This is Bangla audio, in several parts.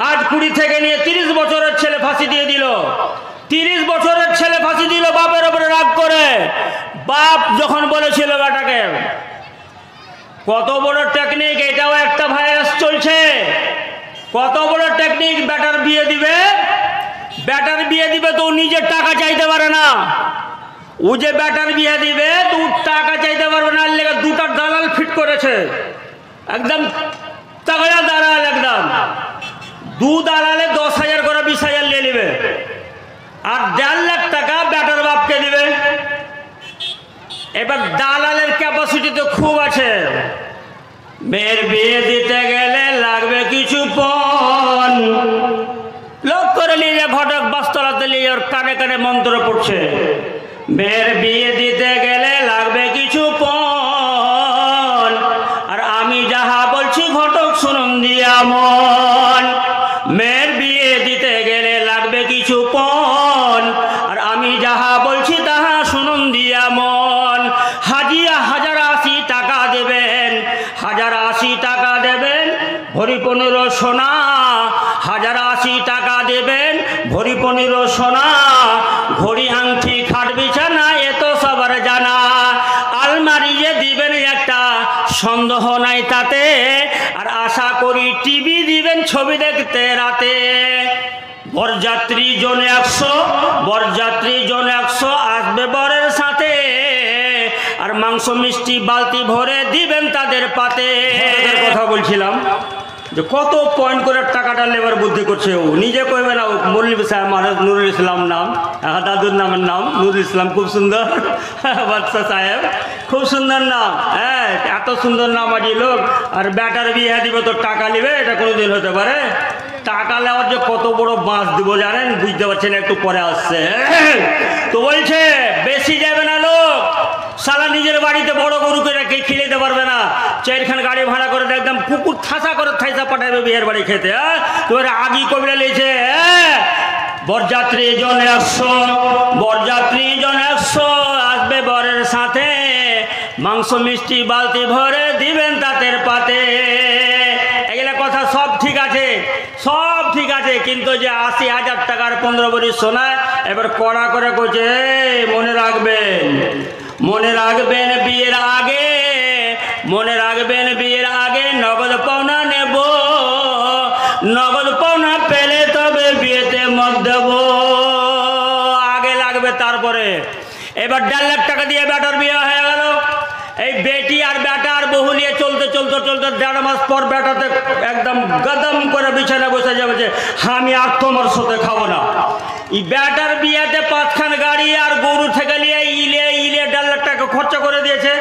আজ 20 থেকে নিয়ে 30 বছরের ছেলে ফাঁসি দিয়ে দিল। 30 বছরের ছেলে ফাঁসি দিল বাপের উপরে রাগ করে। বাপ যখন বলেছিল বেটাকে, কত বড় টেকনিক, এটাও একটা ভাইরাস চলছে। কত বড় টেকনিক, বেটার বিয়ে দিবে, বেটার বিয়ে দিবে তো নিজের টাকা চাইতে পারে না। ও যে বেটার বিয়ে দিবে তো টাকা চাইতে পারবে না, লেগে দুটা দালাল ফিট করেছে, একদম তাগড়া দালাল, একদম দু দালালে 10,000 করে 20,000 নিয়ে নেবে, আর 1.5 লাখ টাকা বেটার বাপকে দিবে। এবার দালালের ক্যাপাসিটি তো খুব আছে। মেয়ের বিয়ে দিতে গেলে লাগবে কিছু পণ, লোক করে নিয়ে ঘটক বাস্তলাতে নিয়ে ওর কানে কানে মন্ত্র পড়ছে। মেয়ের বিয়ে দিতে গেলে লাগবে কিছু পণ, আর আমি যাহা বলছি ঘটক শুনুন দিয়া মন। মেয়ের বিয়ে দিতে গেলে লাগবে কিছু পণ, আর আমি যাহা বলছি তাহা শুনুন দিয়া মন। হাজিয়া 1080 টাকা দেবেন, 1080 টাকা দেবেন, ভরি 15 সোনা। 1080 টাকা দেবেন, ভরি 15 সোনা। ঘড়ি আংটি খাট বিছানা এ তো সবার জানা। আলমারি যে দিবেন একটা, সন্দেহ নাই তাতে, আর আশা করি টিভি দিবেন ছবি দেখতে রাতে। বরযাত্রী জন 100, বরযাত্রী জন 100 আসবে বরের সাথে, আর মাংস মিষ্টি বালতি ভরে দিবেন তাদের পাতে। কথা বলছিলাম যে কত পয়েন্ট করে টাকাটা লেবার বুদ্ধি করছে। ও নিজে কইবে না, মৌলভী সাহেব মহারাজ নুরুল ইসলাম নাম, দাদুর নামের নাম নুরুল ইসলাম, খুব সুন্দর। বাদশা সাহেব খুব সুন্দর নাম, হ্যাঁ এত সুন্দর নাম আজি লোক। আর ব্যাটার বিয়ে দিবে তো টাকা নিবে, এটা কোনোদিন হতে পারে? টাকা নেওয়ার যে কত বড় বাঁশ দিব জানেন, বুঝতে পারছেন, একটু পরে আসছে। তো বলছে বেশি যাবে না লোক, সালা নিজের বাড়িতে বড় গরুকে রেখে খিলাইতে পারবে না, 4খান গাড়ি ভাড়া করে একদম কুকুর ঠাসা করে থাইসা পাঠাবে বিয়ের বাড়ি খেতে। তোর আগি কবিরা লিয়েছে, বরযাত্রী জন 100, বরযাত্রী জন 100 আসবে বরের সাথে, মাংস মিষ্টি বালতি ভরে দিবেন তাদের পাতে। এগুলা কথা সব ঠিক আছে, সব ঠিক আছে, কিন্তু যে 80,000 টাকার 15 ভরি সোনা এবার কড়া করে কইছে, মনে রাখবেন, মনে রাখবেন বিয়ের আগে, মনে রাখবেন বিয়ের আগে নগদ পাওনা নেব, নগদ পাওনা পেলে তবে বিয়েতে মত দেব। আগে লাগবে তারপরে। এবার 1.5 লাখ টাকা দিয়ে বেটার বিয়ে হয়ে গেল। এই বেটি আর বেটা আর বহু নিয়ে চলতে চলতে চলতে 1.5 মাস পর বেটাতে একদম গদম করে বিছানা বসে যাবে যে আমি আর তোমার সাথে খাবো না। এই বেটার বিয়েতে 5খান গাড়ি আর গরু থেকে নিয়ে ইলে ইলে 1.5 লাখ টাকা খরচা করে দিয়েছে।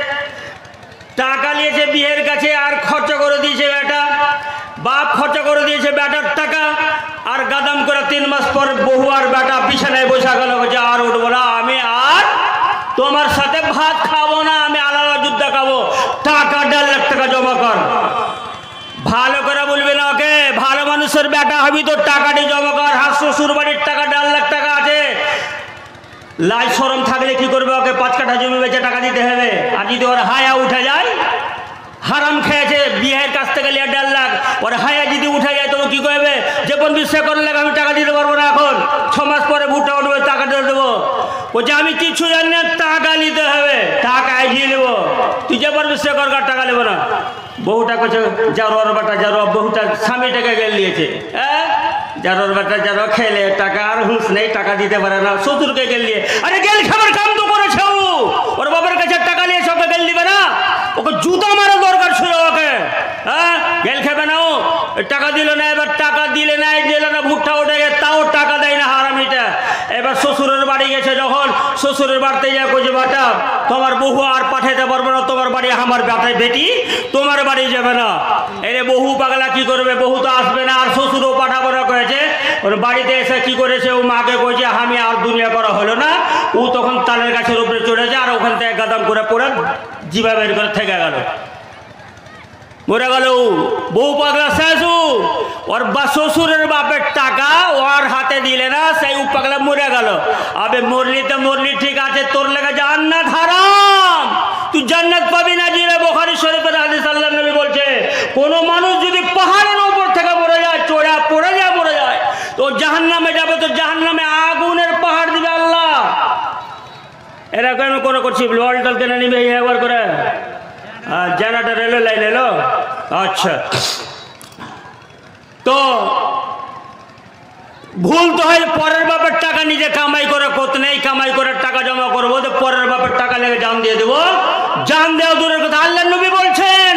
টাকা নিয়েছে বিয়ের কাছে আর খরচা করে দিয়েছে বেটা, বাপ খরচা করে দিয়েছে বেটার টাকা। আর গাদাম করে 3 মাস পর বহু আর বেটা বিছানায় বসে গেল, আর উঠবো না, আমি আর তোমার সাথে ভাত খাবো না, আমি আলাদা যুদ্ধ খাবো, টাকা 1.5 লাখ টাকা জমা কর। ভালো করে বলবে না ওকে, ভালো মানুষের বেটা হবি তো টাকাটি জমা কর। হাত শ্বশুর বাড়ির টাকা 1.5 লাখ টাকা আছে, লাজ শরম থাকলে কি করবে, ওকে 5 কাঠা জমি বেচে টাকা দিতে হবে। আর যদি ওর হায়া উঠে যায়, হারাম খেয়েছে বিয়ের কাছ থেকে 1.5 লাখ, ওর হায়া যদি উঠে যায় তবে কি করবে, যে কোন বিশ্বাস করলে আমি টাকা দিতে পারবো না, এখন 6 মাস পরে ভুট্টা উঠবে, টাকা দিয়ে দেবো। বলছে আমি কিছু জানি না, টাকা নিতে হবে, টাকা এগিয়ে নেবো, তুই যে পারবি সে কর, টাকা নেবো না। বহুটা করছে যার বাটা, যার বহুটা স্বামীটাকে গেল নিয়েছে, হ্যাঁ যার বাটা যার খেলে টাকা আর হুঁশ নেই, টাকা দিতে পারে না, শ্বশুরকে গেল নিয়ে। আরে গেল খাবার কাম তো করেছে, ওর বাবার কাছে টাকা নিয়ে সবকে গেল দিবে না, ওকে জুতা মারা দরকার ছিল ওকে। হ্যাঁ গেল খাবে না, ও টাকা দিল না, এবার টাকা দিলে নাই, দিলে না, ভুট্টা উঠে গেছে, তাও টাকা দেয় না হারামিটা। এবার শ্বশুরের বাড়ি গেছে, যখন শ্বশুরের বাড়িতে যা কইছে বাটা তোমার বহু আর পাঠাইতে পারবো না, তোমার বাড়ি আমার বেটায় বেটি তোমার বাড়ি যাবে না। এরে বহু পাগলা কি করবে, বহু তো আসবে না, আর শ্বশুরও পাঠাবো না কয়েছে। ওর বাড়িতে এসে কি করেছে, ও মাকে কইছে আমি আর দুনিয়া করা হলো না। ও তখন তালের গাছের উপরে চড়েছে, আর ওখান থেকে গাদাম করে পড়ে জিভা বের করে থেকে গেল, মরে গেল। বউ পাগলা শেষ, ওর শ্বশুরের বাপের টাকা ওর হাতে দিলে না, সেই উ পাগলা মরে গেল। আবে মরলি তো মরলি ঠিক আছে, তোর লেগে জান্নাত হারাম, তুই জান্নাত পাবি না। জিরে বুখারী শরীফের হাদিস, আল্লাহর নবী বলছে কোন মানুষ যদি পাহাড়ের উপর থেকে মরে যায়, চড়া পড়ে যায় জাহান্নামে যাবে, তো জাহান্নামে আগুনের পাহাড় দিবে আল্লাহ। এরা কেন কোনো করছি লল টল কেন নিবে একবার করে? জেনারেটর এলো, লাইন এলো, আচ্ছা। তো ভুল তো হয়, পরের বাপের টাকা নিজে কামাই করে করতে নেই, কামাই করে টাকা জমা করবো, তো পরের বাপের টাকা লেগে জান দিয়ে দেবো। জান দেওয়া দূরের কথা, আল্লাহ নবী বলছেন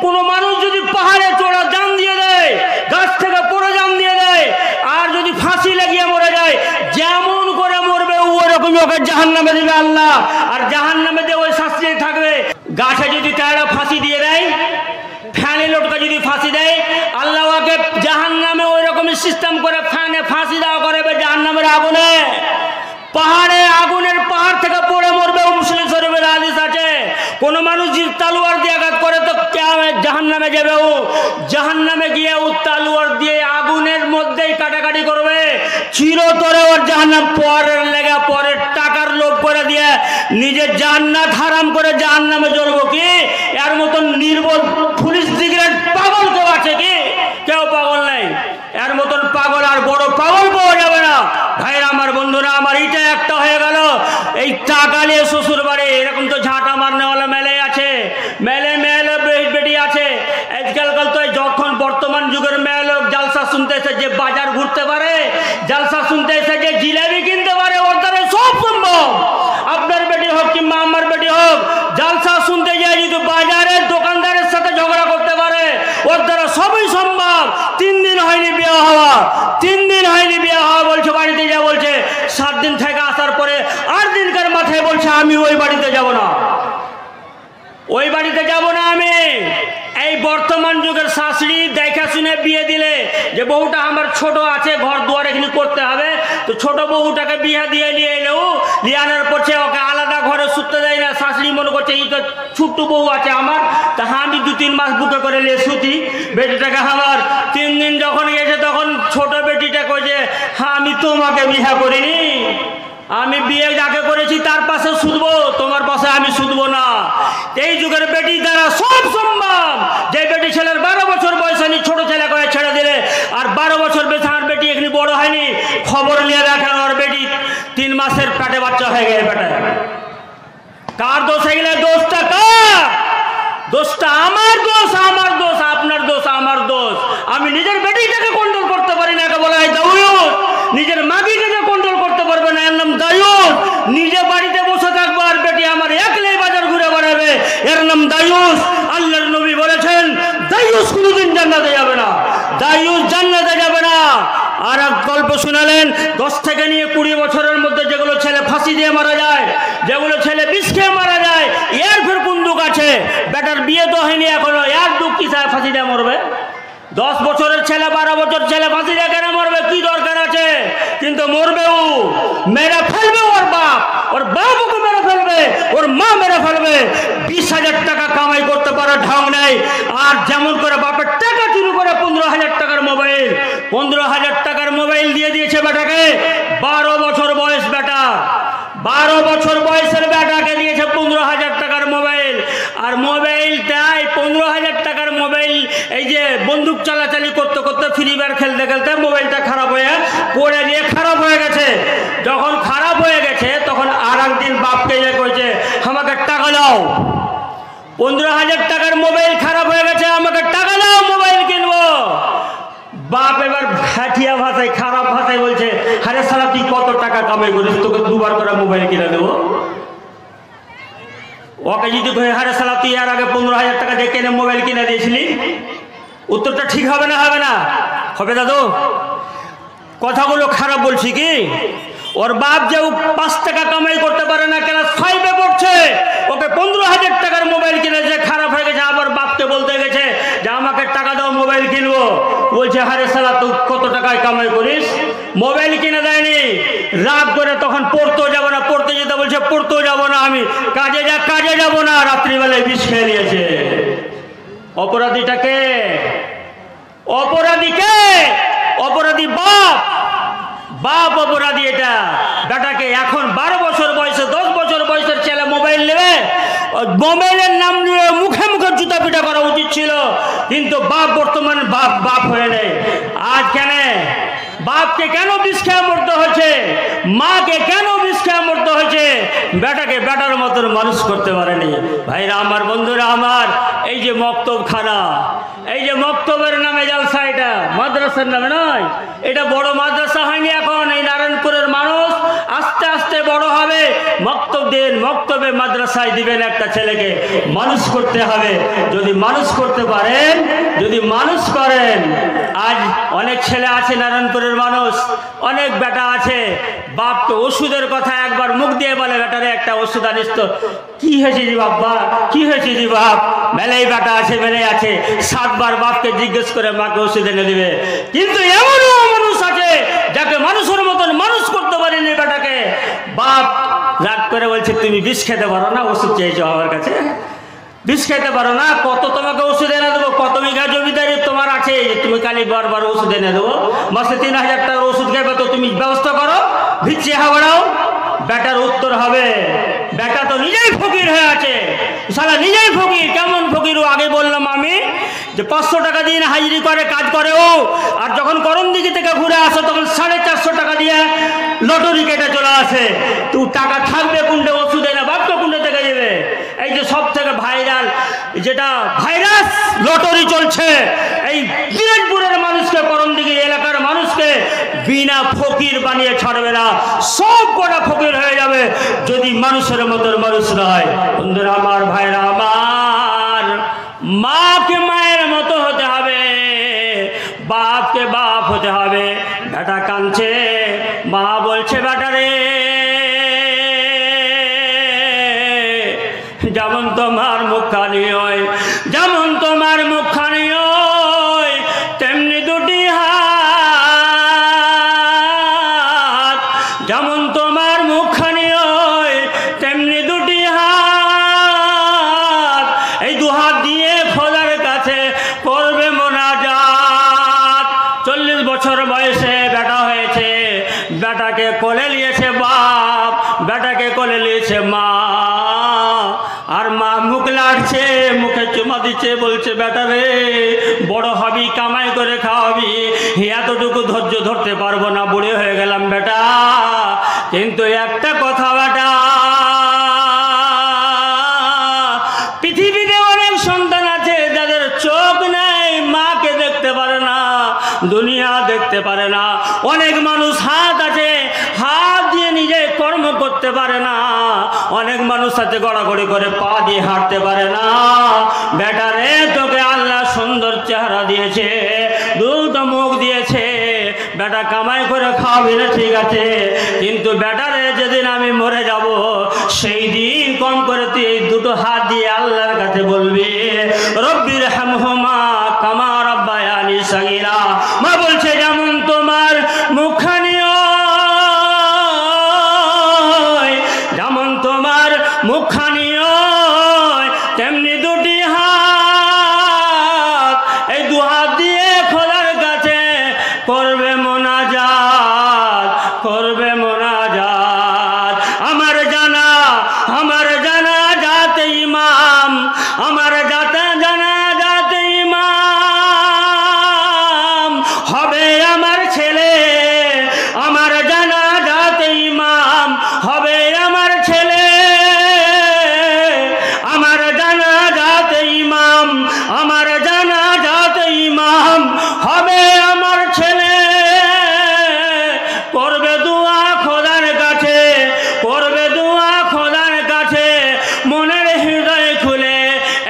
কোন মানুষ যদি পাহাড়ে চড়া জান দিয়ে দেয়, গাছ থেকে পড়ে জান দিয়ে দেয়, আর যদি ফাঁসি লাগিয়ে মরে যায়, যেমন করে মরবে ওরকম ওকে জাহান্নামে দিবে আল্লাহ। আর জাহান্নামে দিয়ে ওই শাস্তি থাকবে। গাছে যদি তারা ফাঁসি দিয়ে দেয়, ফ্যানে লোটকা যদি ফাঁসি দেয়, আল্লাহ ওকে জাহান্নামে ওই রকমই সিস্টেম করে ফ্যানে ফাঁসি দেওয়া করবে জাহান্নামের আগুনে। পাহাড়ে আগুনের পাহাড় থেকে পড়ে মরবে, মুসলিম শরীফের হাদিস আছে। কোন মানুষ যদি তালুয়ার দিয়ে আঘাত করে তো জাহান্নামে যাবে, ও জাহান্নামে গিয়ে ও তালুয়ার দিয়ে আগুনের মধ্যেই কাটাকাটি করবে, চিরতরে ওর জাহান্নাম। পরের লেগে পরের টাকার লোভ করে দিয়ে নিজের জান্নাত হারাম করে জাহান্নামে জ্বলবো কি? এর মতন নির্বোধ পুলিশ সিগারেট পাগল কেউ আছে কি? কেউ পাগল নাই। এর মতন পাগল আর বড় পাগল পাওয়া যাবে না। ভাইরা আমার, বন্ধুরা আমার, এইটা একটা হয়ে গেল এই টাকা নিয়ে শ্বশুর বাড়ি। এরকম তো ঝাঁটা মারনেওয়ালা মেলে আছে, মেলে মেলে বেটি আছে। আজকালকাল তো যখন বর্তমান যুগের মেয়ে লোক জালসা শুনতে এসে যে বাজার ঘুরতে পারে, জালসা শুনতে এসে যে জিলেবি কিনতে পারে, ওর দ্বারা সব সম্ভব। আপনার বেটি হোক কিংবা আমার বেটি হোক, জালসা শুনতে যায় যদি বাজারের দোকানদারের সাথে ঝগড়া করতে পারে, ওর দ্বারা সবই সম্ভব। 3 দিন হয়নি বিয়ে হওয়া, 3 দিন হয়নি বিয়ে হওয়া, বলছে বাড়িতে যা, বলছে 7 দিন থেকে আসার পরে 8 দিনকার মাথায় বলছে আমি ওই বাড়িতে যাব না, ওই বাড়িতে যাব না আমি। এই বর্তমান যুগের শাশুড়ি দেখা শুনে বিয়ে দিলে যে বউটা আমার ছোট আছে, ঘর দুয়ার এখানে করতে হবে, তো ছোট বউটাকে বিয়ে দিয়ে নিয়ে এলেও নিয়ে আনার পরে ওকে আলাদা ঘরে শুতে দেয় না। শাশুড়ি মনে করছে এই তো ছোট্ট বউ আছে আমার, তা আমি 2-3 মাস বুকে করে নিয়ে শুতি বেটিটাকে আমার। 3 দিন যখন গেছে তখন ছোট বেটিটা কইছে হ্যাঁ আমি তোমাকে বিয়ে করিনি, আমি বিয়ে যাকে করেছি তার পাশে শুধবো, তোমার পাশে আমি শুধবো না। এই যুগের বেটি দ্বারা সব সম্ভব। যে বেটি ছেলের 12 বছর বয়স হয়নি, ছোট ছেলে করে ছেড়ে দিলে, আর 12 বছর বেশি আমার বেটি এখানে বড় হয়নি, খবর নিয়ে দেখেন ওর বেটি 3 মাসের পেটে বাচ্চা হয়ে গেছে। বেটা কার দোষ হয়ে গেলে? দোষটা কার? দোষটা আমার দোষ, আমার দোষ, আপনার দোষ, আমার দোষ। আমি নিজের বেটিটাকে কন্ট্রোল করতে পারি না, একে বলা হয় দাউদ। নিজের মাগিকে যে কন্ট্রোল করতে পারবে না, এর নাম দায়ুস। নিজে বাড়িতে বসে থাকবো আর বেটি আমার একলাই বাজার ঘুরে বেড়াবে, এর নাম দায়ুস। আল্লাহর নবী বলেছেন দায়ুস কোনোদিন জান্নাতে যাবে না, দায়ুস জান্নাতে যাবে না। আর এক গল্প শোনালেন, 10 থেকে নিয়ে 20 বছরের মধ্যে যেগুলো ছেলে ফাঁসি দিয়ে মারা যায়, যেগুলো ছেলে বিষ খেয়ে মারা যায়, এর ফের কোন দুঃখ আছে? বেটার বিয়ে তো হয়নি এখনো, এর দুঃখ কি? ফাঁসি দিয়ে মরবে? 10 বছরের ছেলে, 12 বছর ছেলে ফাঁসি দিয়ে কেন মরবে? কি দরকার আছে? কিন্তু মরবেও, মেরে ফেলবে ওর বাপ, ওর বাপ ওকে মেরে ফেলবে, ওর মা মেরে ফেলবে। 20,000 টাকা কামাই করতে পারার ঢং নেই। আর যেমন করে বাপের টাকা চুরি করে 15,000 টাকার মোবাইল, 15,000 টাকার মোবাইল দিয়ে দিয়েছে বেটাকে। 12 বছর বয়স বেটা, 12 বছর বয়সের বেটাকে দিয়েছে 15,000 টাকার মোবাইল। আর মোবাইলটাই 15,000 টাকার মোবাইল, এই যে বন্দুক চালাচালি করতে করতে, ফ্রি ফায়ার খেলতে খেলতে মোবাইলটা খারাপ হয়ে পড়ে গিয়ে খারাপ হয়ে গেছে। যখন খারাপ হয়ে গেছে তখন আর একদিন বাপকে যে কইছে আমাকে টাকা দাও, 15,000 টাকার মোবাইল খারাপ হয়ে গেছে, আমাকে টাকা দাও, মোবাইল কিনবো। বাপ এবার ভাটিয়া ভাষায়, খারাপ ভাষায় বলছে আরে শালা তুই কত টাকা কামাই করিস, তোকে 2বার করে মোবাইল কিনে দেবো। ওকে যদি কই আরে শালা তুই এর আগে 15,000 টাকা দিয়ে কেনে মোবাইল কিনে দিয়েছিলি, উত্তরটা ঠিক হবে না? হবে না? হবে দাদু? কথাগুলো খারাপ বলছি কি? ওর বাপ যে 5 টাকা কামাই করতে পারে না, ক্লাস 5-এ পড়ছে, ওকে 15,000 টাকার মোবাইল কিনেছে, খারাপ হয়ে গেছে, আবার বাপকে বলতে গেছে যে আমাকে টাকা দাও, মোবাইল কিনবো। বলছে আরে শালা তুই কত টাকায় কামাই করিস, মোবাইল কিনে দেয়নি। রাগ করে তখন পড়তেও যাবো না, পড়তে যেতে বলছে পড়তেও যাবো না, আমি কাজে যাবো না, রাত্রিবেলায় বিষ খেয়ে নিয়েছে। অপরাধীটাকে, অপরাধীকে, অপরাধী বাপ, বাপ অপরাধী। এটা বেটাকে এখন 12 বছর বয়সে, 10 বছর বয়সের ছেলে মোবাইল নেবে, মোবাইলের নাম নিয়ে মুখে মুখে জুতা পিটা করা উচিত ছিল, কিন্তু বাপ বর্তমানে বাপ হয়ে নেই। আজ কেন বাপকে কেন বিষ খেয়ে মরতে হয়েছে, মাকে কেন বিষ খেয়ে মরতে হয়েছে, বেটাকে বেটার মতন মানুষ করতে পারেনি। ভাইরা আমার, বন্ধুরা আমার, এই যে মক্তবখানা, এই যে মক্তবের নামে জালসা, এটা মাদ্রাসার নামে নয়, এটা বড় মাদ্রাসা হয়নি এখন। এই নারায়ণপুরের মানুষ আস্তে আস্তে বড় হবে, মক্তব দেন, মক্তবে মাদ্রাসায় দিবেন একটা ছেলেকে, মানুষ করতে হবে। যদি মানুষ করতে পারেন, যদি মানুষ করেন, আজ অনেক ছেলে আছে নারায়ণপুরের মানুষ, অনেক বেটা আছে, বাপকে ওষুধের কথা একবার মুখ দিয়ে বলে, বেটারে একটা ওষুধ আনিস তো। কি হয়েছে জি বাবা, কি হয়েছে জি বাপ, মেলেই বেটা আছে, মেলে আছে, 7 বার বাপকে জিজ্ঞেস করে মাকে ওষুধ এনে দিবে। কিন্তু এমনও মানুষ আছে যাকে মানুষের মতন মানুষ করতে পারেনি বেটাকে, বাপ রাগ করে বলছে তুমি বিষ খেতে পারো না, ওষুধ চেয়েছো আমার কাছে, বিষ খেতে পারো না, কত তোমাকে ওষুধ এনে দেবো, কত বিঘা জমিদারি তোমার আছে, তুমি খালি বারবার ওষুধ এনে দেবো, মাসে 3000 টাকার ওষুধ খাবে, তো তুমি ব্যবস্থা করো, ভিচ্ছে হাওড়াও। বেটার উত্তর হবে, বেটা তো নিজেই ফকির হয়ে আছে, সালা নিজেই ফকির। কেমন ফকির? ও আগে বললাম আমি যে 500 টাকা দিয়ে হাজিরি করে কাজ করে ও, আর যখন করমদিঘি থেকে ঘুরে আসে তখন 450 টাকা দিয়ে লটারি কেটে চলে আসে। তুই টাকা থাকবে কোনটা, ওষুধ এনে বাপকে কোনটা থেকে দেবে? এই যে সব থেকে ভাইরাল যেটা ভাইরাস লটারি চলছে, এই দিনাজপুরের মানুষকে, করমদিঘি এলাকার মানুষকে বিনা ফকির বানিয়ে ছাড়বে না, সব কটা ফকির হয়ে যাবে যদি মানুষের মতন মানুষ নয়। বন্ধুরা আমার, ভাইরা আমার, মাকে মায়ের মতো হতে হবে, বাপকে বাপ হতে হবে। বেটা কাঁদছে, মা বলছে বেটারে যেমন তোমার মুখখানি হয়, যেমন তোমার মুখখানি হয়, তেমনি দুটি হাত, যেমন তোমার মুখখানি হয়, তেমনি দুটি হাত, এই 2 হাত দিয়ে খোদার কাছে করবে মোনাজাত। 40 বছর বয়সে বেটা হয়েছে, বেটাকে কোলে নিয়েছে বাপ, বেটাকে কোলে নিয়েছে মা, আর মা মুখ লাড়ছে, মুখে চুমা দিচ্ছে, বলছে বেটা রে বড় হবি, কামাই করে খাওয়াবি, এতটুকু ধৈর্য ধরতে পারবো না, বুড়ি হয়ে গেলাম বেটা। কিন্তু একটা কথা বেটা, পৃথিবীতে অনেক সন্তান আছে যাদের চোখ নেই, মাকে দেখতে পারে না, দুনিয়া দেখতে পারে না। অনেক মানুষ হাত আছে, হাত দিয়ে নিজে কর্ম করতে পারে না। অনেক মানুষ আছে গড়াগড়ি করে পা দিয়ে হাঁটতে পারে না। বেটারে তোকে আল্লাহ সুন্দর চেহারা দিয়েছে, 2টো মুখ দিয়েছে, বেটা কামাই করে খাওয়াবি না ঠিক আছে, কিন্তু বেটারে যেদিন আমি মরে যাব সেই দিন কম করে তুই এই 2টো হাত দিয়ে আল্লাহর কাছে বলবি রব্বির হামহুমা কামা রাব্বায়ানি সগীরা। মা বলছে যেমন তোমার মুখখানি হয়, যেমন তোমার মুখখানি হয়, তেমনি 2টি হাত, এই 2 হাত দিয়ে খোদার কাছে করবে মোনাজাত, করবে মোনাজাত। আমার জানা যাতে ইমাম, আমার জানা যাতে ইমাম হবে আমার ছেলে, আমার জানা যাতে ইমাম হবে আমার ছেলে, আমার জানা যাতে ইমাম, আমার জানা যাতে ইমাম হবে আমার ছেলে। করবে দোয়া খোদার কাছে, করবে দোয়া খোদার কাছে, মনের হৃদয় খুলে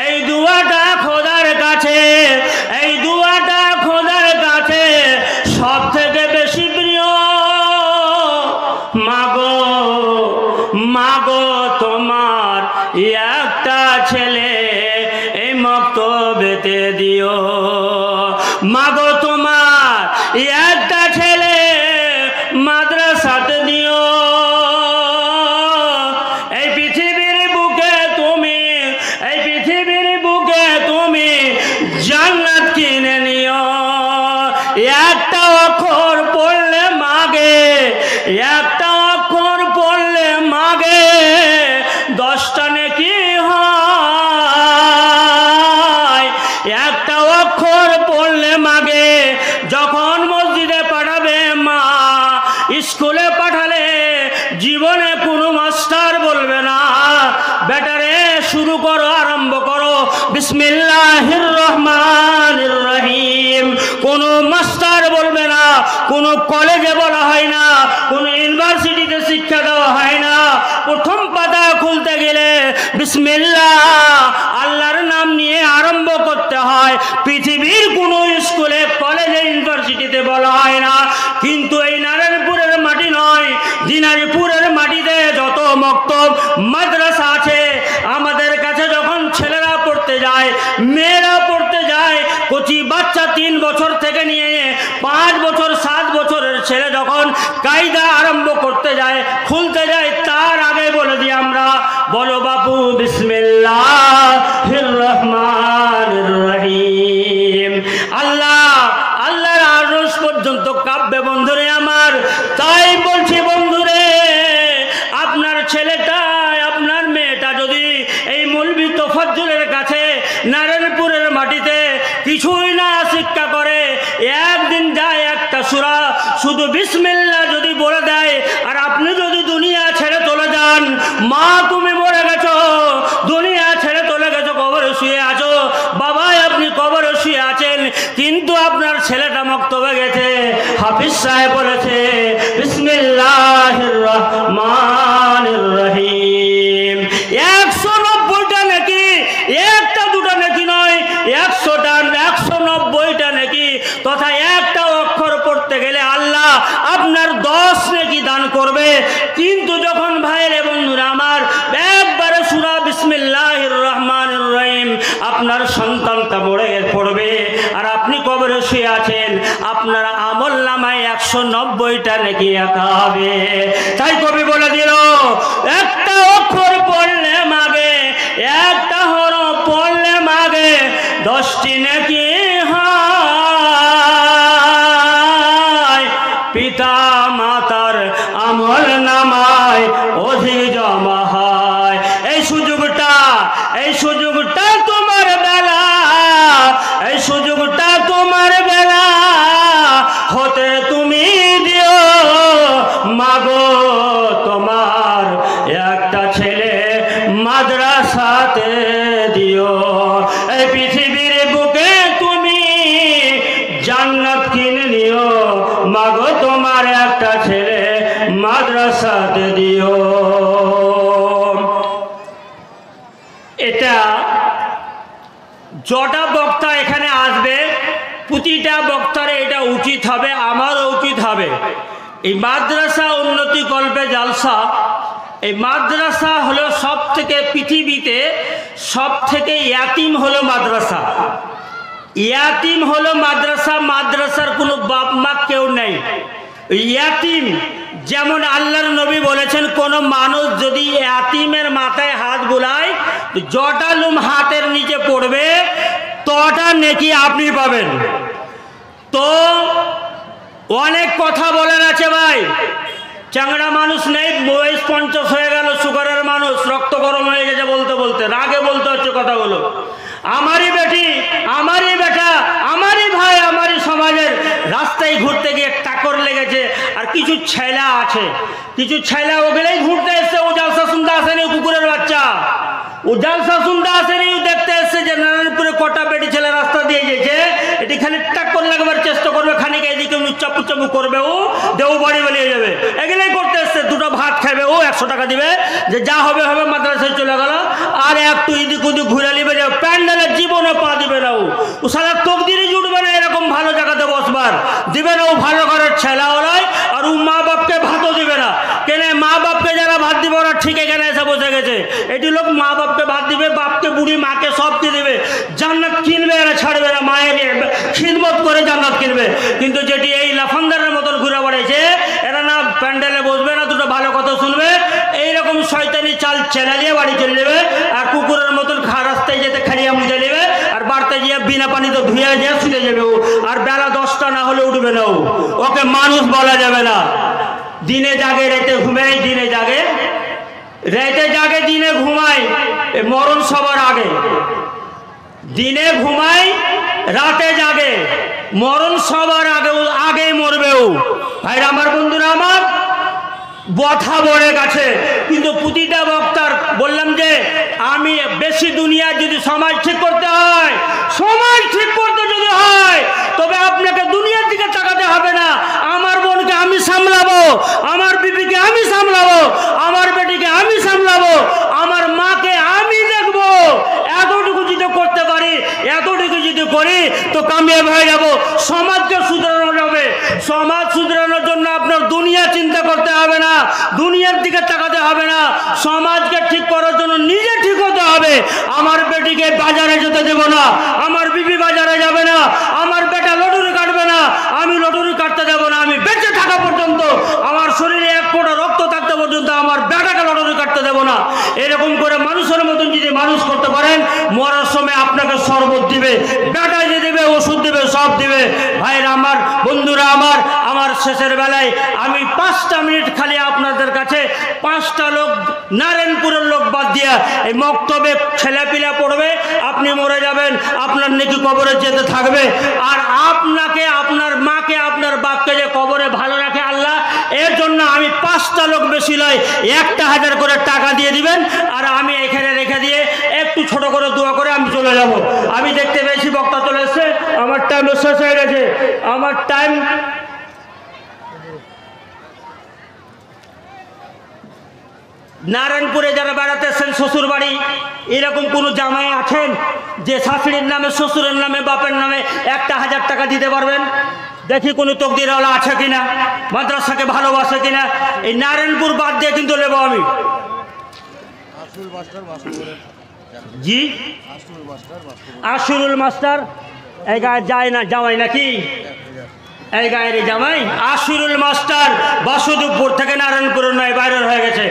এই দোয়াটা খোদার কাছে, এই দোয়াটা খোদার কাছে সব থেকে বেশি প্রিয়। মাগো, মাগো তোমার একটা ছেলে এই মক্তবেতে দিও, মাগো তোমার একটা ছেলে মাদ্রাসাতে দিও। এই পৃথিবীর বুকে তুমি, এই পৃথিবীর বুকে তুমি জান্নাত কিনে নিও। একটা অক্ষর পড়লে মাগে, একটা অক্ষর পড়লে মাগে 10টা নেকি হয়। একটা অক্ষর পড়লে মাগে, যখন মসজিদে পাঠাবে বিসমিল্লাহির রহমানির রহিম। কোনো মাস্টার বলবে না, কোনো কলেজে বলা হয় না, কোনো ইউনিভার্সিটিতে শিক্ষা দেওয়া হয় না। প্রথম পাতা খুলতে গেলে বিসমিল্লাহ আল্লাহর নাম নিয়ে আরম্ভ করতে হয়। পৃথিবীর কোনো স্কুলে, কলেজে, ইউনিভার্সিটিতে বলা হয় না। কিন্তু এই নারায়ণপুরের মাটি নয়, দিনাজপুরের মাটিতে যত মক্তব মাদ্রাসা আছে, আমাদের কাছে যখন ছেলেরা পড়তে যায়, মেয়েরা পড়তে যায়, কচি বাচ্চা 3 বছর থেকে নিয়ে 5 বছর 7 বছরের ছেলে যখন কায়দা আরম্ভ করতে যায়, খুলতে যায়, তার আগে বলে দিই আমরা, বলো বাপু বিসমিল্লাহির রহমানির রহিম। আল্লাহর আরশ পর্যন্ত কাব্যে বন্ধুরে আমার। তাই বলছি বন্ধুরে, আপনার ছেলেটা, আপনার মেয়েটা যদি এই মৌলভী তোফাজ্জলের কাছে নারায়ণপুরের মাটিতে কিছুই না শিক্ষা করে, একদিন যায় একটা সূরা শুধু বিসমিল্লাহ যদি বলে দেয়, আর আপনি যদি দুনিয়া ছেড়ে চলে যান, মা তুমি মরে গেছো, দুনিয়া ছেড়ে চলে গেছো, কবরে শুয়ে আছো, বাবা আপনি কবরে শুয়ে আছেন, কিন্তু আপনার ছেলেটা মক্তবে গেছে, হাফিজ সাহেব বলেছে বিসমিল্লাহির রহমানির রহিম। 190টা নাকি, একটা দুটা নাকি নয়, 190টা নাকি, তথা একটা অক্ষর পড়তে গেলে আল্লাহ আপনার 10 নাকি দান করবে। কিন্তু যখন ভাইয়ের বন্ধুরা আমার একবারে সূরা বিসমিল্লাহির রহমানির রহিম আপনার সন্তানটা পড়বে আর আপনি কবরে শুয়ে আছেন, আপনার আমল নামায় 190টা নাকি একা হবে। তাই কবি বলে দিল, একটা অক্ষর পড়লে মাগে, একটা হরফ পড়লে মাগে, 10টি নাকি হয়। পিতা মাতার আমল নামায় অধিক জমা হয়। এই সুযোগটা তোমার বেলা, এই সুযোগটা তোমার বেলা হতে তুমি দিও মাগো, তোমার একটা ছেলে মাদ্রাসাতে দিও। এই পৃথিবীর বুকে তুমি জান্নাত কিনে নিও মাগো, তোমার একটা ছেলে মাদ্রাসাতে দিও। এটা যটা বক্তা এখানে আসবে, প্রতিটা বক্তার এটা উচিত হবে, আমারও উচিত হবে। এই মাদ্রাসা উন্নতি কল্পে জালসা, এই মাদ্রাসা হলো সব থেকে, পৃথিবীতে সব থেকে ইয়াতিম হলো মাদ্রাসা। ইয়াতিম হলো মাদ্রাসা, মাদ্রাসার কোনো বাপ মা কেউ নেই, ইয়াতিম। যেমন আল্লাহর নবী বলেছেন, কোন মানুষ যদি ইয়াতিমের মাথায় হাত বুলায়, যটা লুম হাতের নিচে পড়বে তটা নেকি আপনি পাবেন। তো অনেক কথা বলার আছে ভাই, চাংড়া মানুষ নেই, বয়স 50 হয়ে গেল, সুগারের মানুষ, রক্ত গরম হয়ে গেছে বলতে বলতে, রাগে বলতে হচ্ছে কথাগুলো। আমারই বেটি, আমারই বেটা, আমারই ভাই, আমারই সমাজের রাস্তায় ঘুরতে গিয়ে টাকর লেগেছে। আর কিছু ছেলা আছে, কিছু ছেলা ওগুলোই ঘুরতে এসছে, ও জালসা শুনতে আসেনি, কুকুরের বাচ্চা, ও জালসা শুনতে আসেনি, ও দেখতে এসছে যে নারায়ণপুরে কটা বেটি ছেলে রাস্তা দিয়ে গেছে, এটি খালি টাক্কর লাগবার চেষ্টা করবে, খানিক এদিকে চাপু চাপু করবে, ও দেউ বাড়ি বেরিয়ে যাবে, এগুলোই করতে এসছে। দুটো ভাত খাবে, ও 100 টাকা দিবে, যে যা হবে হবে, মাদ্রাসায় চলে গেল। আর একটু এদিক ওদিক ঘুরে নিবে, যে প্যান্ডেলের জীবনে পা দিবে না, ও সারা তকদিরই জুটবে না এরকম ভালো জায়গাতে বসবার, দিবে না ও ভালো ঘরের ছেলা ওরাই। আর ও মা বাপকে ভাতও দিবে না, কেন মা বাপকে যারা ভাত দিবে ওরা ঠিক এখানে এসে বসে গেছে। এটি লোক মা বাপকে ভাত দিবে, বাপকে, বুড়ি মাকে সবকে দিবে, জান্নাত কিনবে, এরা ছাড়বে না, মায়ের খিদমত করে জান্নাত কিনবে। কিন্তু যেটি এই লাফান্দারের মতন ঘুরে বেড়াইছে, এরা না প্যান্ডেলে বসবে না, দুটো ভালো কথা শুনবে, এইরকম শয়তানি চাল চেলালিয়ে বাড়ি চলে যাবে। আর কুকুরের মতন রাস্তায় যেতে খালিয়া মুজে নেবে, আর বাড়তে গিয়ে বিনা পানিতে ধুয়ে গিয়ে শুতে যাবে ও। আর বেলা 10টা না হলে উঠবে না ও, ওকে মানুষ বলা যাবে না। দিনে জাগে রাতে ঘুমায়, দিনে জাগে রাতে জাগে, দিনে ঘুমায়, মরণ সবার আগে। দিনে ঘুমায়, রাতে জাগে, মরণ সবার আগে, আগেই মরবে ও। ভাইরা আমার, বন্ধুরা আমার, বথা বড়ে গেছে। কিন্তু প্রতিটা বক্তার বললাম যে আমি বেশি দুনিয়া যদি সমাজ ঠিক করতে হয়, সমাজ ঠিক করতে যদি হয়, তবে আপনাকে দুনিয়ার দিকে তাকাতে হবে না। আমার বোনকে আমি সামলাবো, আমার বিবিকে আমি সামলাবো, আমার বেটিকে আমি সামলাবো, আমার মাকে আমি দেখবো। এতটুকু যদি করতে পারি, এতটুকু যদি করি, তো কামিয়াব হয়ে যাব। সমাজকে শুধরানো যাবে। সমাজ শুধরানোর জন্য আপনার দুনিয়া চিন্তা করতে হবে না, দুনিয়ার দিকে তাকাতে হবে না। সমাজকে ঠিক করার জন্য নিজে ঠিক হতে হবে। আমার বেটিকে বাজারে যেতে দেব না, আমার বিবি বাজারে যাবে না, আমার বেটা লটুরি কাটবে না, আমি লটুরি কাটতে দেব না। আমি বেঁচে থাকা পর্যন্ত, আমার শরীরে এক ফোঁটা রক্ত থাকতে পর্যন্ত আমার বেটাকে লটুরি কাটতে দেব না। এরকম করে মানুষের মতন যদি মানুষ করতে পারেন, মরার সময় আপনাকে শরবত দিবে, বেটা যে দেবে, ওষুধ দেবে, সব দিবে। ভাইরা আমার, বন্ধুরা আমার, আমার শেষের বেলায় আমি 5টা মিনিট খালি আপনাদের কাছে 5টা লোক, নারায়ণপুরের লোক বাদ দিয়া, এই মক্তবে ছেলেপিলা পড়বে, আপনি মরে যাবেন, আপনার নেকি কবরে যেতে থাকবে। আর আপনাকে, আপনার মাকে, আপনার বাপকে যে কবরে ভালো রাখে আল্লাহ, এর জন্য আমি 5টা লোক বেশি নয়, 1000 করে টাকা দিয়ে দিবেন। আর আমি এখানে রেখে দিয়ে একটু ছোট করে দোয়া করে আমি চলে যাব। আমি দেখতে পেয়েছি বক্তা চলে এসছে, আমার টাইম শেষ হয়ে গেছে। আমার টাইম নারায়ণপুরে যারা বেড়াতে এসেছেন, শ্বশুর বাড়ি, এরকম কোনো জামাই আছেন যে শাশুড়ির নামে, শ্বশুরের নামে, বাপের নামে 1000 টাকা দিতে পারবেন? দেখি কোনো তকদিরওয়ালা আছে কিনা, মাদ্রাসাকে ভালোবাসে কিনা। এই নারায়ণপুর বাদ দিয়ে কিন্তু নেবো আমি। জি, আশুরুল মাস্টার এই গায়ে যায় না, জামাই নাকি? এই গায়ের জামাই আশুরুল মাস্টার বাসুদেবপুর থেকে, নারায়ণপুরের নয়, বাইরের হয়ে গেছে।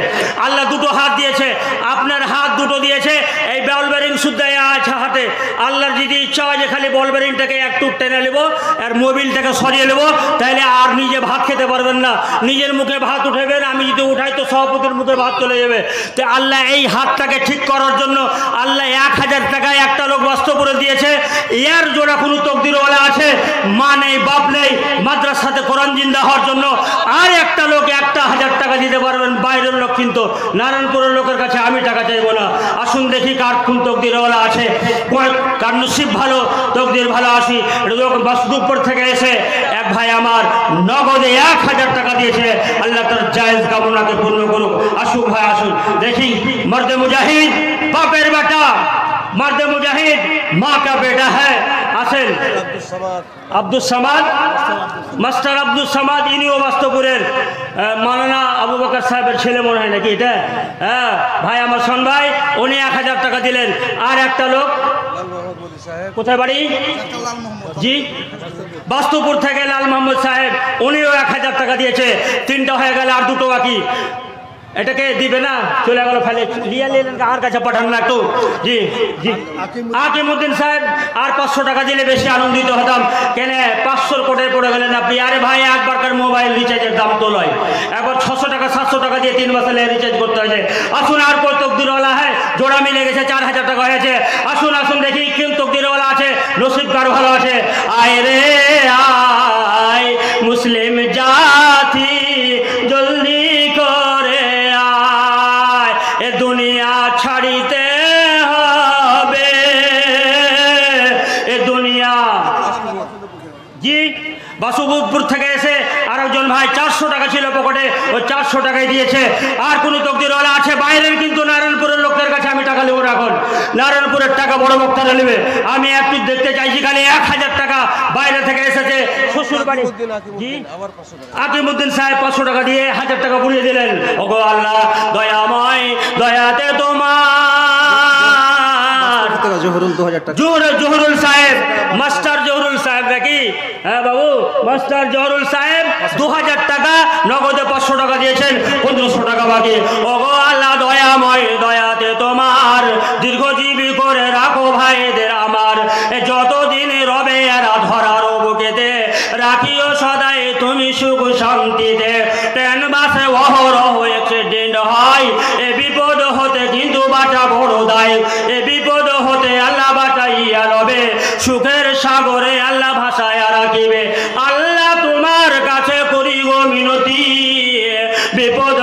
আল্লাহ দুটো হাত দিয়েছে, আপনার হাত দুটো দিয়েছে, এই বল বেরিং শুদ্ধ আছে হাতে। আল্লাহর যদি ইচ্ছা হয় যে খালি বল বেরিংটাকে একটু টেনে নেবো আর মোবিলটাকে সরিয়ে নেবো, তাহলে আর নিজে ভাত খেতে পারবেন না, নিজের মুখে ভাত উঠেবেন। আমি যদি উঠাই তো সভাপতির মুখে ভাত চলে যাবে। তো আল্লাহ এই হাতটাকে ঠিক করার জন্য আল্লাহ 1000 টাকায় একটা লোক বাস্তবপুরে দিয়েছে। এর জোড়া কোনো তকদিরওয়ালা আছে? মা নেই, বাপ নেই, মাদ্রাসাতে কোরআন জিন্দা হওয়ার জন্য আর একটা লোক 1000 টাকা দিতে পারবেন, বাইরের লোক। কিন্তু নারায়ণপুরের লোকের কাছে আমি টাকা চাইবো না। আসুন দেখি কার কোন তকদিরওয়ালা আছে, কার নসিব ভালো, তকদির ভালো। আসি বাসুদেবপুর থেকে এসে এক ভাই আমার নগদে 1000 টাকা দিয়েছে, আল্লাহ তার জায়েজ কামনাকে পূর্ণ করুক। আসুক ভাই, আসুন দেখি। মর্দে মুজাহিদ বাপের বেটা, मर्द मुजाहिद माँ का बेटा है। আসেন আব্দুল সামাদ, মাস্টার আব্দুল সামাদ, ইনিও বাস্তবপুরের মাওলানা আবু বকর সাহেবের ছেলে মনে হয় নাকি এটা? হ্যাঁ ভাই আমার শোন ভাই, উনি 1000 টাকা দিলেন। আর একটা লোক কোথায় বাড়ি? জি, বাস্তবপুর থেকে লাল মোহাম্মদ সাহেব, উনিও 1000 টাকা দিয়েছে। 3টা হয়ে গেলে আর 2টো বাকি। এটাকে দিবে না, চলে গেল, ফেলে লিয়া নিলেন, আর কাছে পাঠান না একটু। জি জি, আকিমউদ্দিন সাহেব আর 500 টাকা দিলে বেশি আনন্দিত হতাম। কেন 500 কোটে পড়ে গেলেন আপনি? আরে ভাই একবারকার মোবাইল রিচার্জের দাম তো নয়, একবার 600 টাকা 700 টাকা দিয়ে 3 মাসে রিচার্জ করতে হয়েছে। আসুন, আর কোন তকদিরওয়ালা হ্যাঁ? জোড়া মিলে গেছে, 4000 টাকা হয়েছে। আসুন আসুন দেখি কোন তকদিরওয়ালা আছে, নসিব কার ভালো আছে। আয় রে আয় মুসলিম জাতি, জলদি করে আয়, এ দুনিয়া ছাড়িতে হবে, এ দুনিয়া। জি, বাসুদেবপুর থেকে এসে আরেকজন ভাই 400 টাকা ছিল পকেটে, ওই 400 টাকাই দিয়েছে। আর কোন তকদিরওয়ালা আছে বাইরের? কিন্তু নারায়ণপুরের লোকের কাছে আমি টাকা নেবো না এখন, নারায়ণপুরের টাকা বড় বক্তারা নেবে। আমি একটু দেখতে চাইছি, খালি 1000 টাকা বাইরে থেকে এসেছে শ্বশুর বাড়ি। জি, আকিমউদ্দিন সাহেব 500 টাকা দিয়ে 1000 টাকা বুড়িয়ে দিলেন। ওগো আল্লাহ দয়াময়, দয়াতে তোমার। জহুরুল সাহেব, মাস্টার জহুরুল সাহেব নাকি? হ্যাঁ বাবু, মাস্টার জহুরুল সাহেব 2000 টাকা নগদে, 500 টাকা দিয়েছেন, 1500 টাকা বাকি। ওগো আল্লাহ দয়াময়, দয়াতে তোমার, দীর্ঘজীবী করে রাখো ভাইদের আমার, যতদিন রবে এরা ধরার বুকেতে, রাখিও সদাই তুমি সুখ শান্তিতে। ট্রেন বাসে অহরহ অ্যাক্সিডেন্ট হয়, এ বিপদ হতে কিন্তু বাঁচা বড় দায়, এ বিপদ হতে আল্লাহ বাঁচাইয়া রবে, সুখের সাগরে আল্লাহ ভাসায়া রাখিবে। আল্লাহ তোমার কাছে করি গো মিনতি, বিপদ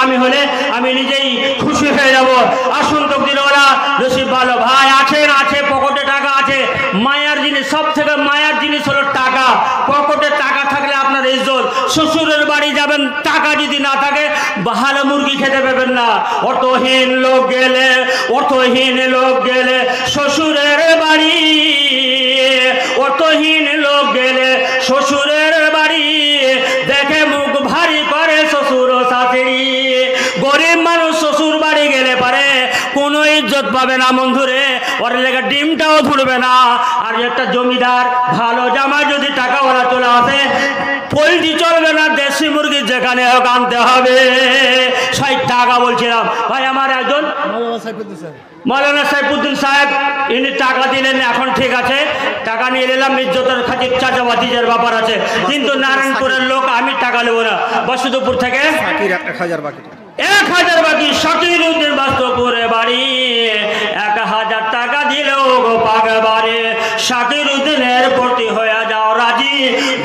আমি হলে আমি নিজেই খুশি হয়ে যাব। আসুন তকদিরওয়ালা নসিব ভালো ভাই আছেন, আছে পকেটে টাকা আছে। মায়ার জিনিস, সব থেকে মায়ার জিনিস হলো টাকা। পকেটে টাকা থাকলে আপনার ইজ্জত। শ্বশুরের বাড়ি যাবেন, টাকা যদি না থাকে ভালো মুরগি খেতে পাবেন না। অর্থহীন লোক গেলে, অর্থহীন লোক গেলে শ্বশুরের বাড়ি, অর্থহীন লোক গেলে শ্বশুরের বাড়ি, দেখে মুখ ভারী করে শ্বশুর শাশুড়ি। গরিব মানুষ শ্বশুর বাড়ি গেলে পারে কোনো ইজ্জত পাবে না বন্ধুরে, ওর লেগে ডিমটাও ধুলবে না। আর একটা জমিদার ভালো জামা যদি টাকাওয়ালা চলে আসে, পোলট্রি চলবে না, দেশি মুরগি যেখানে হোক আনতে হবে। 60 টাকা বলছিলাম ভাই। আমার একজন মৌলানা সাইফুদ্দিন সাহেব, ইনি টাকা দিলেন, এখন ঠিক আছে টাকা নিয়ে নিলাম, ইজ্জতের খাতির চাচাবাতিজের ব্যাপার আছে, কিন্তু নারায়ণপুরের লোক আমি টাকা নেবো না। বসুদপুর থেকে 1000 বাকি, 1000 বাকি। শাকির উদ্দিন বাস্তবপুরে বাড়ি, 1000 টাকা দিলেও গো পাগে বাড়ি। শাকির উদ্দিনের প্রতি হয়ে যাও রাজি,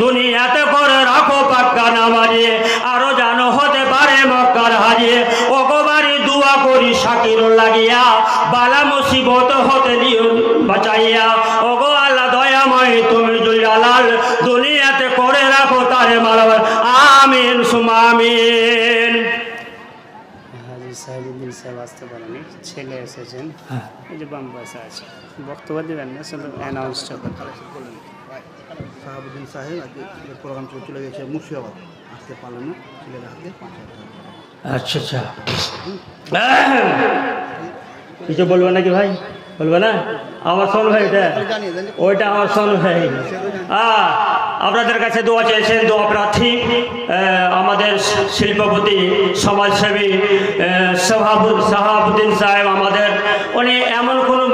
দুনিয়াতে করে রাখো পাক্কা নামাজি, আরো জানো হতে পারে মক্কার হাজি। ও গো বাড়ি দুয়া করি শাকির লাগিয়া, বালা মুসিবত হতে নিও বাঁচাইয়া। ও গো আল্লাহ দয়াময় তুমি জুলাল, দুনিয়াতে করে রাখো তারে মালাল। আমিন সুমা আমিন। সাহেবুদ্দিন সাহেব আসতে পারেনি, ছেলে এসেছেন, এই যে বাম পাশে আছে, বক্তব্য দেবেন না, শুধু অ্যানাউন্সটা করবেন। সাহাবুদ্দিন সাহেব আজকে প্রোগ্রাম চলে গেছে মুর্শিদাবাদ, আসতে পারলেন না, ছেলের হাতে 5000 টাকা। আচ্ছা আচ্ছা, কিছু বলবে নাকি ভাই? বলবে না? আমার শোন ভাই, এটা ওইটা আমার শোন ভাই। আপনাদের কাছে দোয়া চেয়েছেন, দোয়া প্রার্থী আমাদের শিল্পপতি সমাজসেবী সাহাবুদ্দিন সাহেব আমাদের। উনি এমন কোনো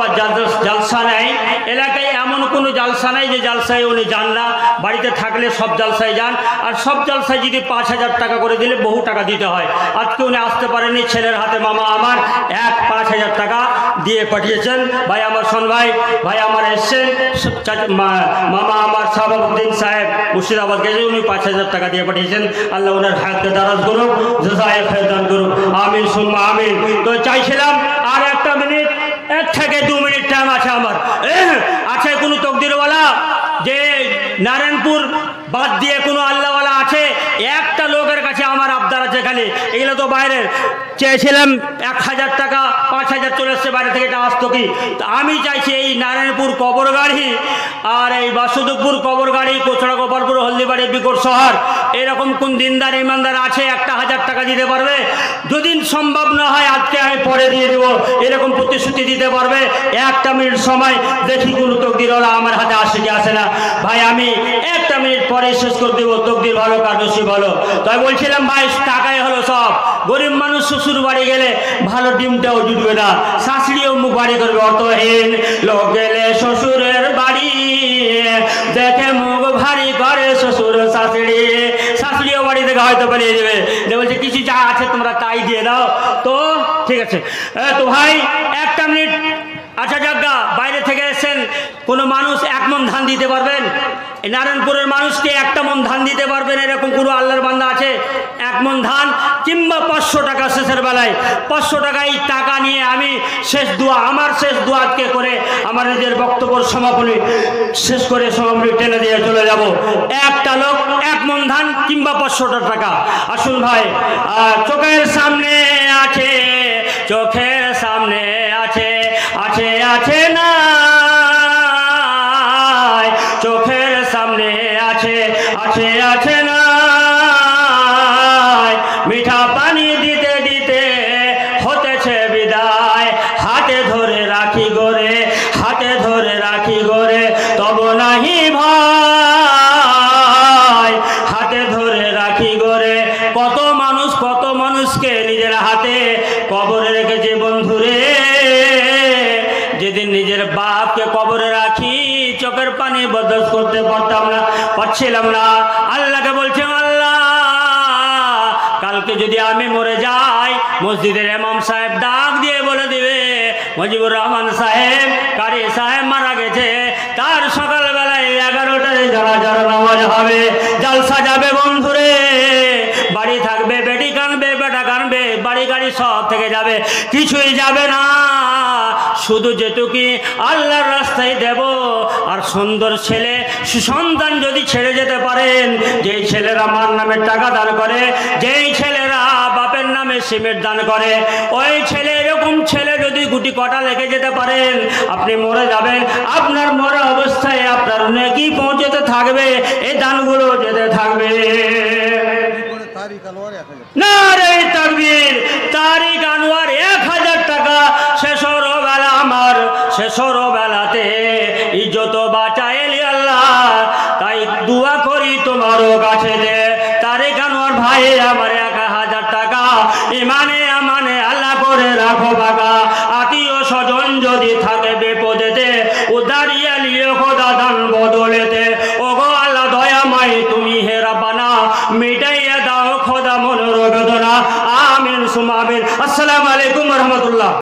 জালসা নেই এলাকায়, এমন কোনো জালসা নেই যে জালসায় উনি যান না। বাড়িতে থাকলে সব জালসায় যান, আর সব জালসায় যদি 5000 টাকা করে দিলে বহু টাকা দিতে হয়। আজকে উনি আসতে পারেনি, ছেলের হাতে মামা আমার 5000 টাকা দিয়ে পাঠিয়েছেন। ভাই আমার শোন ভাই, ভাই আমার এসছেন, মামা আমার সাহাবুদ্দিন সাহেব মুর্শিদাবাদ গেছে, উনি 5000 টাকা দিয়ে পাঠিয়েছেন। আল্লাহ ওনার হাতকে দারাজ করুক, জাযায়ে খায়র দান করুক, আমিন সুম্মা আমিন। তো চাইছিলাম আর 1 মিনিট, 1 থেকে 2 মিনিট টাইম আছে আমার। আছে কোনো তকদিরওয়ালা যে নারায়ণপুর বাদ দিয়ে কোনো আল্লাহওয়ালা আছে? একটা লোকের কাছে আমার আবদার আছে খালি, এগুলো তো বাইরের। চেয়েছিলাম 1000 টাকা, 5000 চলে এসছে বাইরে থেকে, এটা আসতো কি? আমি চাইছি এই নারায়ণপুর কবর গাড়ি আর এই বাসুদেবপুর কবর গাড়ি, কোচড়া গোপালপুর, হলদিবাড়ি, বিকট শহর, এরকম কোন দিনদার ইমানদার আছে 1000 টাকা দিতে পারবে? যদি সম্ভব না হয় আজকে আমি পরে দিয়ে দেবো, এরকম প্রতিশ্রুতি দিতে পারবে? 1 মিনিট সময় দেখি কোনো তকদিরওয়ালা আমার হাতে আসে কি আসে না। ভাই আমি 1 মিনিট পরে শেষ করে দেবো, তকদির ভালো কার্যসী ভালো। তাই বলছিলাম ভাই, টাকাই হলো সব। গরিব মানুষ শ্বশুর বাড়ি গেলে ভালো ডিমটাও জুটবে না, শাশুড়িও মুখ বাড়ি করবে। অর্থহীন লোক গেলে শ্বশুরের বাড়ি, দেখে মুখ ভারী করে শ্বশুর শাশুড়ি। শাশুড়িও বাড়ি থেকে হয়তো পালিয়ে যাবে, বলছে কিছু যা আছে তোমরা তাই দিয়ে দাও। তো ঠিক আছে, তো ভাই 1 মিনিট। আচ্ছা যাজ্ঞা, বাইরে থেকে এসেছেন, কোনো মানুষ 1 মণ ধান দিতে পারবেন? এই নারায়ণপুরের মানুষকে 1টা মণ ধান দিতে পারবেন? এরকম কোনো আল্লাহর বান্দা আছে? 1 মণ ধান কিংবা 500 টাকা শেষের বেলায়, 500 টাকা এই টাকা নিয়ে আমি শেষ দোয়া, আমার শেষ দোয়াকে করে আমার নিজের বক্তব্য সমাপনী শেষ করে সমাপনী টেনে দিয়ে চলে যাব। একটা লোক 1 মণ ধান কিংবা 500 টাকা। আসুন ভাই, চোখের সামনে আছে, চোখের সামনে আছে, আছে আছে না চোখের সামনে আছে, আছে আছে না। মিঠা পানি দিতে দিতে হতেছে বিদায়, হাতে ধরে রাখি গোরে, হাতে ধরে রাখি গোরে, তব নাহি ভয়, হাতে ধরে রাখি গোরে। কত মানুষকে নিজের হাতে কবরে রেখেছে বন্ধুরে। যেদিন নিজের বাপকে কবরে রাখি, চোখের পানি বরদাস্ত করতে পারছিলাম না। আল্লাহকে বলছেন, আল্লাহ কালকে যদি আমি মরে যাই, মসজিদের ইমাম সাহেব ডাক দিয়ে বলে দিবে মুজিবুর রহমান সাহেব, কারি সাহেব মারা গেছে, তার সকালবেলায় 11টায় জানাজার নামাজ হবে, জালসা যাবে বন্ধুরে। বাড়ি থাকবে, বেটি কানবে, বেটা কানবে, বাড়ি সব থেকে যাবে, কিছুই যাবে না, শুধু যেটুকি আল্লাহর রাস্তায় দেব। আর সুন্দর ছেলে সুসন্তান যদি ছেড়ে যেতে পারেন, যেই ছেলেরা মার নামে টাকা দান করে, যেই ছেলেরা বাপের নামে সিমেন্ট দান করে, ওই ছেলে এরকম ছেলে যদি গুটি কটা লেগে যেতে পারেন, আপনি মরে যাবেন, আপনার মরা অবস্থায় আপনার নেকি পৌঁছতে থাকবে, এই দানগুলো যেতে থাকবে। নারে তাকবীর, তারিক আনোয়ার 1000 টাকা শেষর বেলা আমার, শেষর বেলাতে ইজ্জত বাঁচাইলি আল্লাহ, তাই দোয়া করি তোমারও কাছে দে। তারিক আনোয়ার ভাই আমার 1000 টাকা ইমানে আমানে আল্লাহ করে রাখো বাবা। আত্মীয় স্বজন যদি থাকে বিপদেতে, উদারিয়া লিও খোদা দান বদল